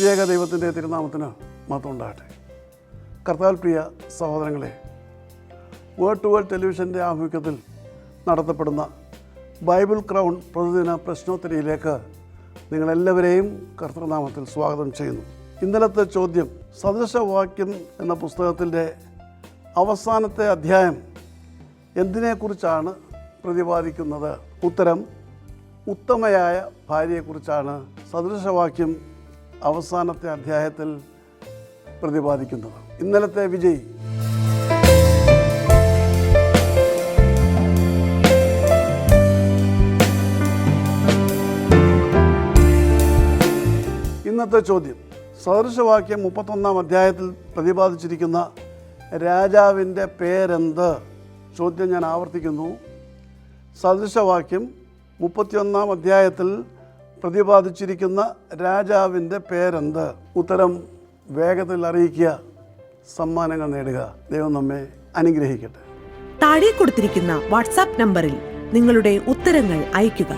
ത്രിയേക ദൈവത്തിൻ്റെ തിരുനാമത്തിന് മഹത്വം ഉണ്ടാകട്ടെ. കർത്താവിൽ പ്രിയ സഹോദരങ്ങളെ, വേൾഡ് ടു വേൾഡ് ടെലിവിഷൻ്റെ ആഭിമുഖ്യത്തിൽ നടത്തപ്പെടുന്ന ബൈബിൾ ക്രൗൺ പ്രതിദിന പ്രശ്നോത്തരിയിലേക്ക് നിങ്ങളെല്ലാവരെയും കർത്തൃനാമത്തിൽ സ്വാഗതം ചെയ്യുന്നു. ഇന്നലത്തെ ചോദ്യം, സദൃശവാക്യം എന്ന പുസ്തകത്തിൻ്റെ അവസാനത്തെ അധ്യായം എന്തിനെക്കുറിച്ചാണ് പ്രതിപാദിക്കുന്നത്? ഉത്തരം, ഉത്തമയായ ഭാര്യയെക്കുറിച്ചാണ് സദൃശവാക്യം അവസാനത്തെ അധ്യായത്തിൽ പ്രതിപാദിക്കുന്നത്. ഇന്നലത്തെ വിജയി ഇന്നത്തെ ചോദ്യം, സദൃശവാക്യം 31 അധ്യായത്തിൽ പ്രതിപാദിച്ചിരിക്കുന്ന രാജാവിൻ്റെ പേരെന്ത്? ചോദ്യം ഞാൻ ആവർത്തിക്കുന്നു. സദൃശവാക്യം 31 അധ്യായത്തിൽ പ്രതിപാദിച്ചിരിക്കുന്ന രാജാവിൻ്റെ പേരെന്ത്? ഉത്തരം വേഗത്തിൽ അറിയിക്കുക, സമ്മാനങ്ങൾ നേടുക. ദൈവം നമ്മെ അനുഗ്രഹിക്കട്ടെ. താഴെ കൊടുത്തിരിക്കുന്ന വാട്സാപ്പ് നമ്പറിൽ നിങ്ങളുടെ ഉത്തരങ്ങൾ അയയ്ക്കുക.